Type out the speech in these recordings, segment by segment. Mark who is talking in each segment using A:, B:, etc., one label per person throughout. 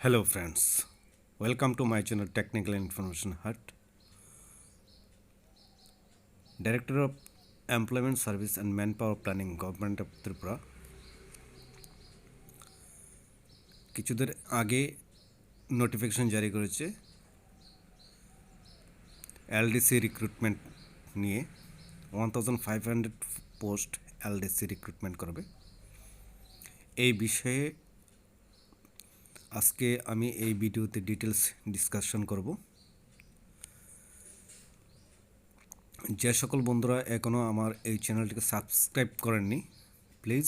A: Hello friends, welcome to my channel Technical Information Hut. Director of Employment Service and Manpower Planning, Government of Tripura কিছুদের আগে notification জারি করেছে LDC recruitment নিয়ে 1500 post LDC recruitment করবে। এই বিষয়ে আজকে আমি এই ভিডিওতে ডিটেলস ডিসকাশন করব। যে সকল বন্ধুরা এখনও আমার এই চ্যানেলটিকে সাবস্ক্রাইব করেননি, প্লিজ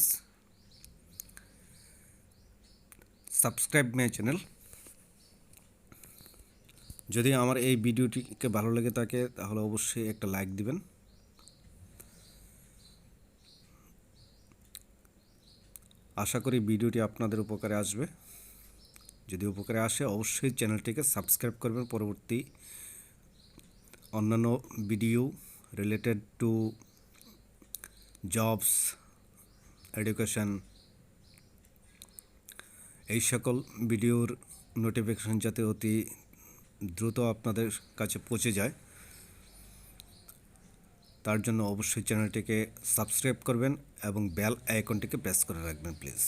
A: সাবস্ক্রাইব মাই চ্যানেল। যদি আমার এই ভিডিওটিকে ভালো লেগে থাকে তাহলে অবশ্যই একটা লাইক দিবেন। আশা করি ভিডিওটি আপনাদের উপকারে আসবে। যদি উপকারে আসে অবশ্যই চ্যানেলটিকে সাবস্ক্রাইব করবেন। পরবর্তী অন্যান্য video related to jobs, education, এই সকল ভিডিওর নোটিফিকেশন যাতে অতি দ্রুত আপনাদের কাছে পৌঁছে যায় তার জন্য অবশ্যই চ্যানেলটিকে সাবস্ক্রাইব করবেন এবং বেল আইকনটিকে প্রেস করে রাখবেন প্লিজ।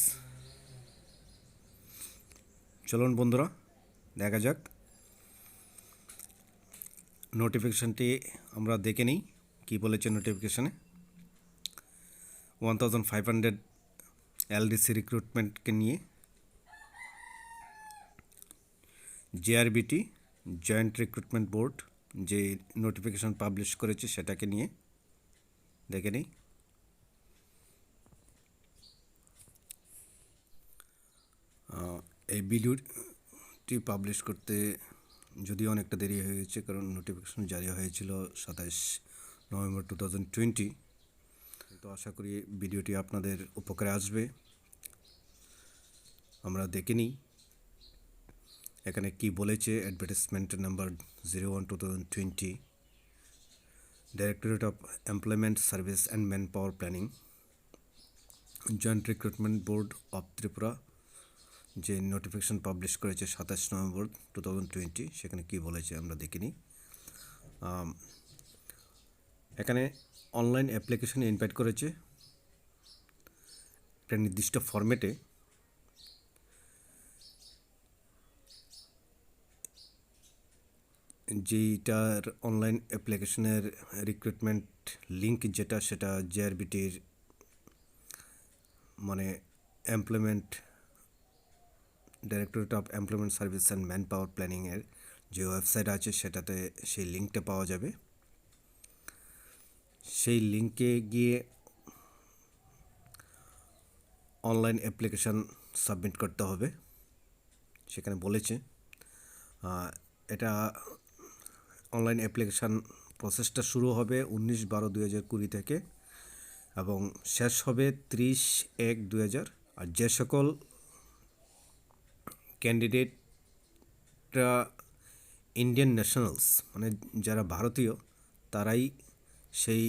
A: চলুন বন্ধুরা দেখা যাক নোটিফিকেশনটি আমরা দেখে নিই কী বলেছে নোটিফিকেশনে। 1500 এলডিসি রিক্রুটমেন্টকে নিয়ে জেআরবিটি জয়েন্ট রিক্রুটমেন্ট বোর্ড যে নোটিফিকেশন পাবলিশ করেছে সেটাকে নিয়ে দেখে নিই। এই ভিডিওটি পাবলিশ করতে যদিও অনেকটা দেরি হয়ে গেছে, কারণ নোটিফিকেশন জারি হয়েছিল 27 নভেম্বর 2020। তো আশা করি ভিডিওটি আপনাদের উপকারে আসবে। আমরা দেখে নিই এখানে কি বলেছে। Advertisement number 01/2020, directorate of employment service and man power planning, joint recruitment board of Tripura যে নোটিফিকেশন পাবলিশ করেছে 27 নভেম্বর 2020, সেখানে কি বলেছে আমরা দেখে নিই। এখানে অনলাইন অ্যাপ্লিকেশনে ইনভাইট করেছে একটা নির্দিষ্ট ফরম্যাটে। যেটার অনলাইন অ্যাপ্লিকেশনের রিক্রুটমেন্ট লিঙ্ক যেটা, সেটা জেআরবিটির মানে employment directorate of employment service and man power প্ল্যানিংয়ের যে ওয়েবসাইট আছে সেটাতে সেই লিঙ্কটা পাওয়া যাবে। সেই লিঙ্কে গিয়ে অনলাইন অ্যাপ্লিকেশান সাবমিট করতে হবে। সেখানে বলেছে এটা অনলাইন অ্যাপ্লিকেশান প্রসেসটা শুরু হবে 19/12/2020 থেকে এবং শেষ হবে 30/1/2000। আর যে সকল ক্যান্ডিডেটরা ইন্ডিয়ান ন্যাশনালস মানে যারা ভারতীয় তারাই সেই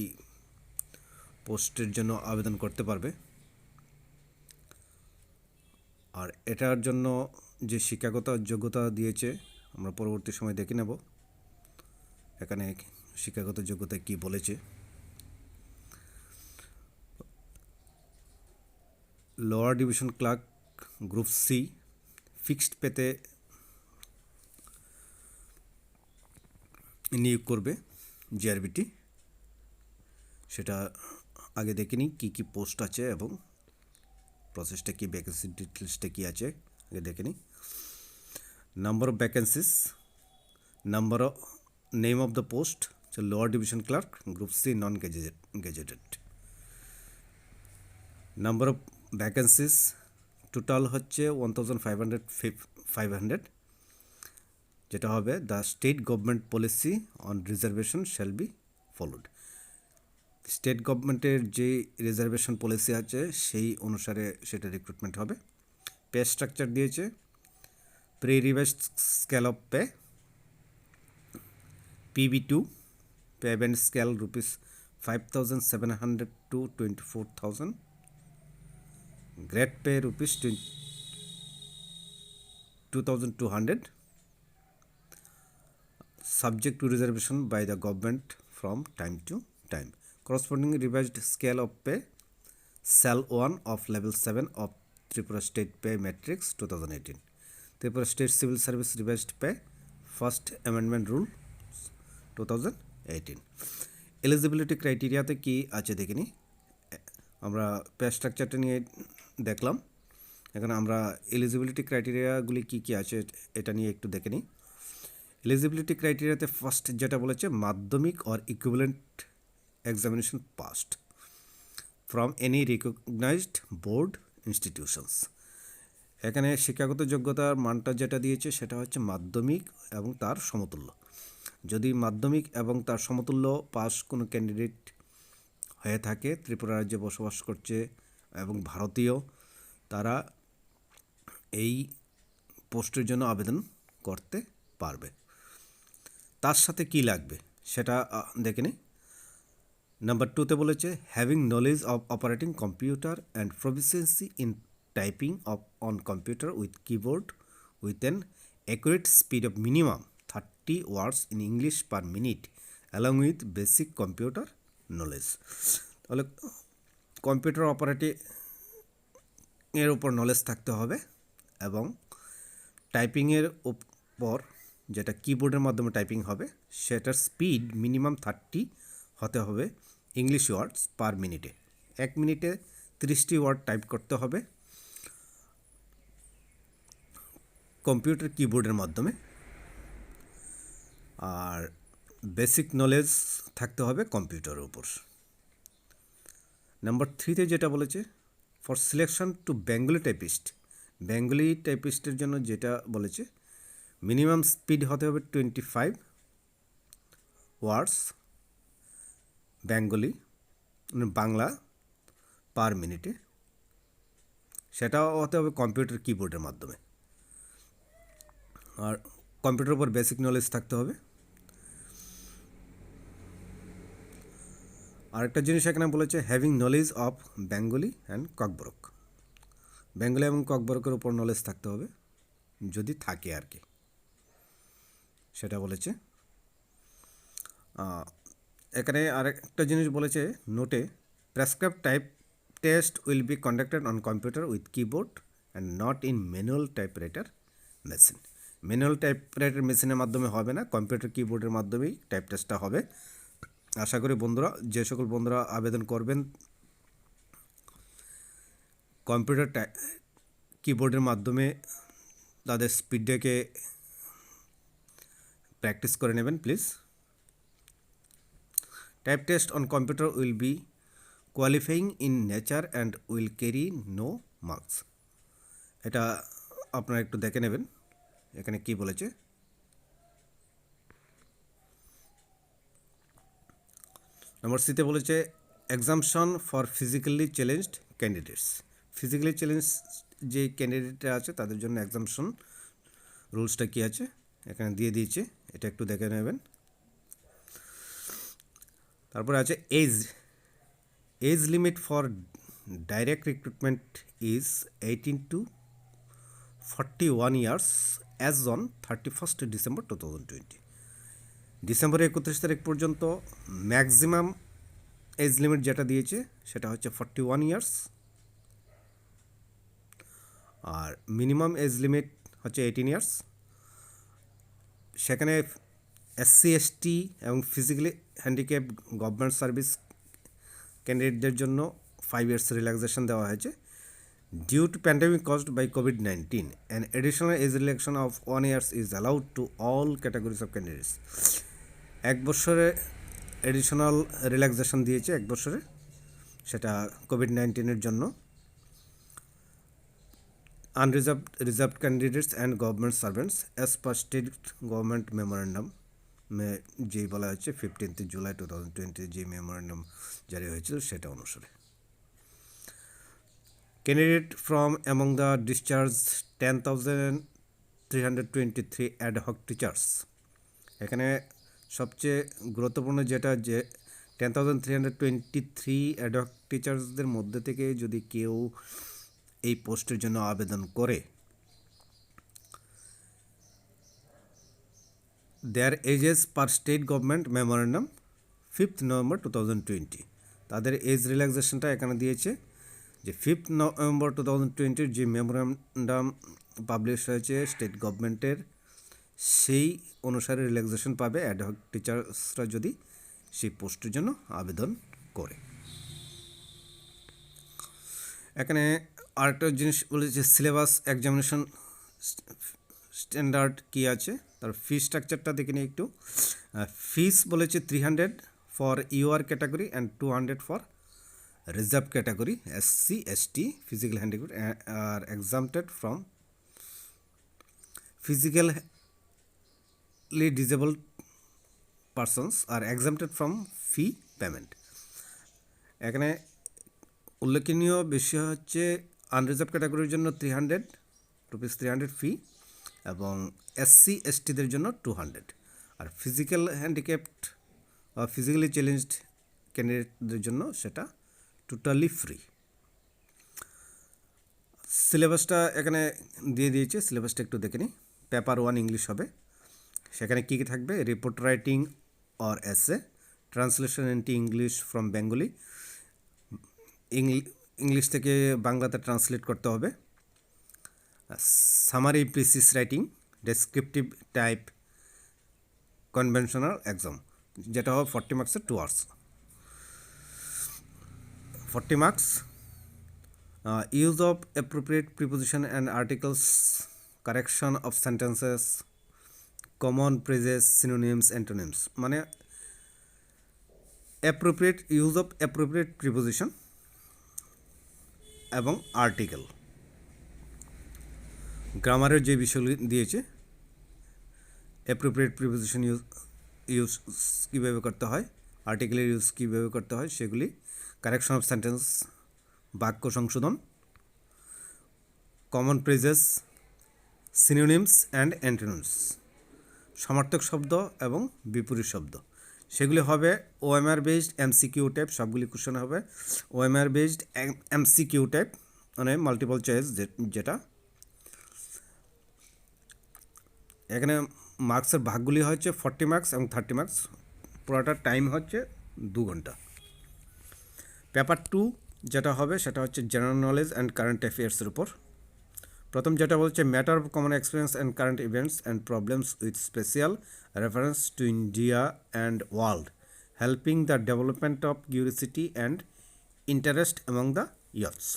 A: পোস্টের জন্য আবেদন করতে পারবে। আর এটার জন্য যে শিক্ষাগত যোগ্যতা দিয়েছে আমরা পরবর্তী সময় দেখে নেব। এখানে শিক্ষাগত যোগ্যতা কি বলেছে। Lower division clerk group C fixed পেতে নিয়োগ করবে জিআরবিটি। সেটা আগে দেখে নিই কী কী পোস্ট আছে এবং প্রসেসটা কি, ভ্যাকেন্সি ডিটেলসটা কী আছে আগে দেখে নিই। Number of vacancies, number of name of the post lower division clerk group C non gazetted. Number of vacancies total হচ্ছে 1500, যেটা হবে the state government policy on reservation shall be followed. State গভর্নমেন্টের যে রিজার্ভেশন পলিসি আছে সেই অনুসারে সেটা recruitment হবে। পে স্ট্রাকচার দিয়েছে pre revised scale of pay PB2 payment scale ₹5,700 to 24,000, grade pay 2200, subject to reservation by the government from time to time. Corresponding revised scale of pay, Cell 1 of Level 7 of Tripura State Pay Matrix 2018. Tripura State Civil Service Revised Pay, First Amendment Rule 2018. Eligibility ক্রাইটেরিয়াতে কি আছে দেখিনি। আমরা pay স্ট্রাকচারটা নিয়ে দেখলাম, এখন আমরা eligibility ক্রাইটেরিয়াগুলি কি কি আছে এটা নিয়ে একটু দেখে নিই। এলিজিবিলিটি ক্রাইটেরিয়াতে ফার্স্ট যেটা বলেছে Madhyamik or equivalent examination passed from any recognised board institutions. এখানে শিক্ষাগত যোগ্যতার মানটা যেটা দিয়েছে সেটা হচ্ছে মাধ্যমিক এবং তার সমতুল্য। যদি মাধ্যমিক এবং তার সমতুল্য পাস কোনো ক্যান্ডিডেট হয়ে থাকে, ত্রিপুরা রাজ্যে বসবাস করছে এবং ভারতীয়, তারা এই পোস্টের জন্য আবেদন করতে পারবে। তার সাথে কি লাগবে সেটা দেখে নিই। নাম্বার 2তে বলেছে having knowledge of operating computer and proficiency in typing on computer with keyboard with an accurate speed of minimum 30 words in English per minute along with basic computer knowledge. তাহলে কম্পিউটার অপারেটিংয়ের উপর knowledge থাকতে হবে এবং টাইপিংয়ের উপর, যেটা কিবোর্ডের মাধ্যমে typing হবে, সেটার স্পিড মিনিমাম 30 হতে হবে ইংলিশ ওয়ার্ডস পার মিনিটে। 1 মিনিটে 30টি ওয়ার্ড টাইপ করতে হবে কম্পিউটার কিবোর্ডের মাধ্যমে। আর বেসিক নলেজ থাকতে হবে কম্পিউটারের উপর। নাম্বার 3তে যেটা বলেছে for selection to Bengali typist, Bengali টাইপিস্টের জন্য যেটা বলেছে মিনিমাম স্পিড হতে হবে 25 ওয়ার্ডস বেঙ্গলি বাংলা পার মিনিটে, সেটাও হতে হবে কম্পিউটার কিবোর্ডের মাধ্যমে। আর কম্পিউটারের উপর বেসিক নলেজ থাকতে হবে। আরেকটা জিনিস এখানে বলেছে having knowledge of Bengali and Kokborok, Bengali এবং ককবরকের উপর নলেজ থাকতে হবে যদি থাকে আর কি, সেটা বলেছে। এখানে আরেকটা জিনিস বলেছে নোটে prescribe type test will be conducted on computer with keyboard and not in manual typewriter machine. Manual typewriter মেশিনের মাধ্যমে হবে না, কম্পিউটার কিবোর্ডের মাধ্যমেই টাইপ টেস্টটা হবে। আশা করি বন্ধুরা, যে সকল বন্ধুরা আবেদন করবেন কম্পিউটার কিবোর্ডের মাধ্যমে তাদের স্পিডটাকে প্র্যাকটিস করে নেবেন please. Type test on computer will be qualifying in nature and will carry no marks. এটা আপনারা একটু দেখে নেবেন এখানে কি বলেছে। নাম্বার সিতে বলেছে exemption for physically challenged candidates. Physically challenge যে ক্যান্ডিডেটরা আছে তাদের জন্য এক্সামশন রুলসটা কী আছে এখানে দিয়ে দিয়েছে, এটা একটু দেখে নেবেন। তারপরে আছে age limit for direct recruitment is 18 to 41 years as on 31 December 2020। December 31 তারিখ পর্যন্ত ম্যাক্সিমাম এজ লিমিট যেটা দিয়েছে সেটা হচ্ছে 41 ইয়ার্স, আর মিনিমাম এজ লিমিট হচ্ছে 18 ইয়ার্স। সেখানে SC ST এবং ফিজিক্যালি হ্যান্ডিক্যাপ গভর্নমেন্ট সার্ভিস ক্যান্ডিডেটদের জন্য 5 ইয়ার্স রিল্যাক্সেশন দেওয়া হয়েছে। Due to pandemic caused by COVID-19 an additional age relaxation of 1 years is allowed to all categories of candidates. 1 বছরে additional relaxation দিয়েছে 1 বছরে, সেটা COVID-19 জন্য। Reserved candidates and government servants as per state government memorandum যেই বলা হচ্ছে 15 জুলাই 2020 যে memorandum জারি হয়েছিল সেটা অনুসারে। Candidate from among the discharge 10,323 ad hoc teachers. এখানে সবচেয়ে গুরুত্বপূর্ণ যেটা যে 10,323 অ্যাডহক টিচার্সদের মধ্যে থেকে যদি কেউ এই পোস্টের জন্য আবেদন করে দেয়ার ages per state government memorandum 5th November 2020। তাদের এজ রিল্যাক্সেশনটা এখানে দিয়েছে যে 5th নভেম্বর 2020 যে মেমোরেন্ডাম পাবলিশ হয়েছে স্টেট গভর্নমেন্টের, সেই অনুসারে রিল্যাক্সেশন পাবে অ্যাডহক টিচার্সরা যদি সেই পোস্টের জন্য আবেদন করে। এখানে আরেকটা জিনিস বলেছে সিলেবাস এক্সামিনেশন স্ট্যান্ডার্ড কী আছে, তার ফি স্ট্রাকচারটা দেখে নিই একটু। ফিস বলেছে 300 for UR category and 200 for reserve category, SC ST physical handicapped are exempted from physically disable persons are exempted from fee payment. এখানে উল্লেখনীয় বিষয় হচ্ছে আনরিজার্ভ ক্যাটাগরির জন্য 300 রুপিস 300 ফি এবং SC STদের জন্য 200, আর ফিজিক্যাল হ্যান্ডিক্যাপ্ট বা ফিজিক্যালি চ্যালেঞ্জড ক্যান্ডিডেটদের জন্য সেটা টোটালি ফ্রি। সিলেবাসটা এখানে দিয়ে দিয়েছে, সিলেবাসটা একটু দেখে নিই। পেপার 1 ইংলিশ হবে, সেখানে কী কী থাকবে? Report writing or essay, translation into English from Bengali, English থেকে বাংলাতে ট্রান্সলেট করতে হবে। Summary precis writing, descriptive type, conventional exam, যেটা হবে 40 মার্কসের 2 hours. 40 marks. Use of appropriate preposition and articles, correction of sentences, common phrases, synonyms, antonyms, মানে appropriate use of appropriate preposition এবং article. গ্রামারের যে বিষয়গুলি দিয়েছে, অ্যাপ্রোপ্রিয়েট প্রিপোজিশন ইউজ কীভাবে করতে হয়, আর্টিকেলের ইউজ কীভাবে করতে হয় সেগুলি, কারেকশন অফ সেন্টেন্স বাক্য সংশোধন, common phrases, synonyms and antonyms সমার্থক শব্দ এবং বিপরীত শব্দ, সেগুলি হবে OMR বেসড MCQ টাইপ, সবগুলি কোশ্চেন হবে OMR বেসড MCQ টাইপ, মানে মাল্টিপল চয়েস যেটা। এখানে মার্কসের ভাগগুলি হচ্ছে 40 মার্কস এবং 30 মার্কস, পুরোটার টাইম হচ্ছে 2 ঘন্টা। পেপার 2 যেটা হবে সেটা হচ্ছে জেনারেল নলেজ অ্যান্ড কারেন্ট অ্যাফেয়ার্সের উপর। প্রথম যেটা বলছে matter of common experience and current events and problems with special reference to India and world, helping the development of curiosity and interest among the youths.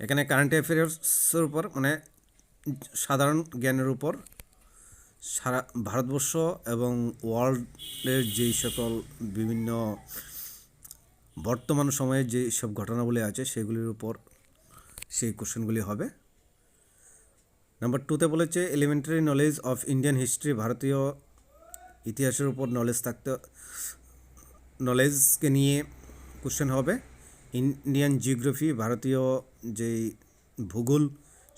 A: এখানে কারেন্ট অ্যাফেয়ার্সের উপর মানে সাধারণ জ্ঞানের উপর সারা ভারতবর্ষ এবং ওয়ার্ল্ডের যেই সকল বিভিন্ন বর্তমান সময়ে যে সব ঘটনাবলী আছে সেগুলির উপর সেই কোশ্চেনগুলি হবে। নাম্বার 2তে বলেছে elementary knowledge of Indian history, ভারতীয় ইতিহাসের উপর নলেজকে নিয়ে কোশ্চেন হবে। ইন্ডিয়ান জিওগ্রাফি, ভারতীয় যেই ভূগোল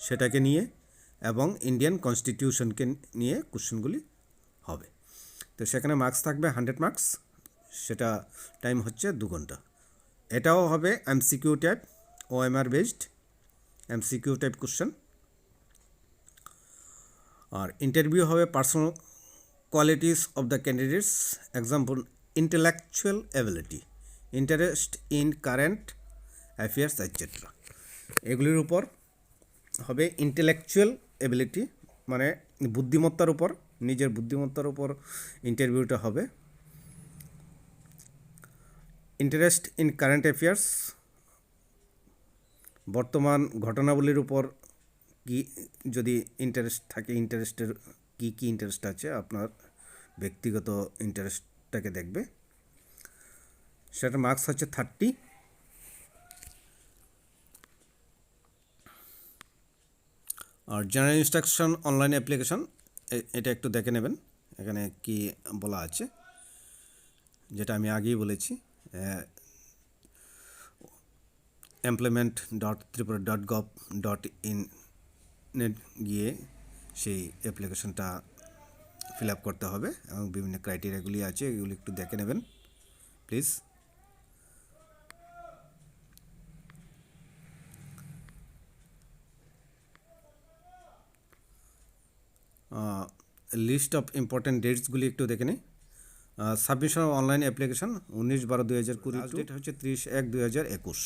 A: সেটাকে নিয়ে, এবং ইন্ডিয়ান কনস্টিটিউশনকে নিয়ে কোশ্চেনগুলি হবে। তো সেখানে মার্কস থাকবে 100 মার্কস, সেটা টাইম হচ্ছে 2 ঘন্টা। এটাও হবে MCQ type, OMR based MCQ type question. আর ইন্টারভিউ হবে personal qualities of the candidates, example intellectual ability, interest in current affairs etcetera, এগুলির উপর হবে। ইন্টেলেকচুয়াল অ্যাবিলিটি মানে বুদ্ধিমত্তার উপর, নিজের বুদ্ধিমত্তার উপর ইন্টারভিউটা হবে। ইন্টারেস্ট ইন কারেন্ট অ্যাফেয়ার্স, বর্তমান ঘটনাবলীর উপর কি যদি ইন্টারেস্ট থাকে, ইন্টারেস্টের কি কি ইন্টারেস্ট আছে, আপনার ব্যক্তিগত ইন্টারেস্টটাকে দেখবে। সেটার মার্কস হচ্ছে 30। আর জেনারেল ইনস্ট্রাকশন অনলাইন অ্যাপ্লিকেশন, এটা একটু দেখে নেবেন এখানে কি বলা আছে, যেটা আমি আগেই বলেছি। employment.tripura.gov.in গিয়ে সেই অ্যাপ্লিকেশনটা ফিল আপ করতে হবে এবং বিভিন্ন ক্রাইটেরিয়াগুলি আছে, এগুলি একটু দেখে নেবেন প্লিজ। লিস্ট অফ ইম্পর্টেন্ট ডেটসগুলি একটু দেখে নিই। সাবমিশন অনলাইন অ্যাপ্লিকেশন 19/12/2020, ডেট হচ্ছে 30/1/2021,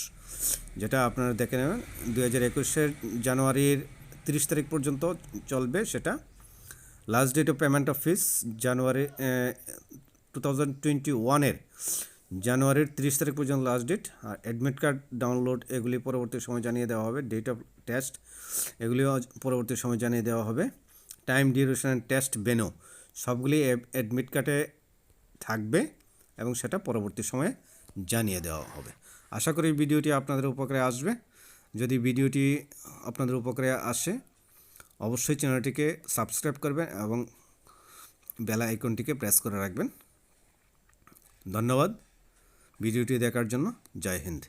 A: যেটা আপনারা দেখে নেবেন 2021-এর জানুয়ারির 30 তারিখ পর্যন্ত চলবে সেটা। Last date of payment of fees January 2021-এর জানুয়ারির 30 তারিখ পর্যন্ত লাস্ট ডেট। আর অ্যাডমিট কার্ড ডাউনলোড এগুলি পরবর্তী সময় জানিয়ে দেওয়া হবে। ডেট অফ টেস্ট এগুলিও পরবর্তী সময় জানিয়ে দেওয়া হবে। টাইম ডিউরেশন অ্যান্ড টেস্ট বেনো সবগুলি অ্যাডমিট কার্ডে থাকবে এবং সেটা পরবর্তী সময়ে জানিয়ে দেওয়া হবে। আশা করি ভিডিওটি আপনাদের উপকারে আসবে। যদি ভিডিওটি আপনাদের উপকারে আসে অবশ্যই চ্যানেলটিকে সাবস্ক্রাইব করবেন এবং বেল আইকনটিকে প্রেস করে রাখবেন। ধন্যবাদ ভিডিওটি দেখার জন্য। জয় হিন্দ।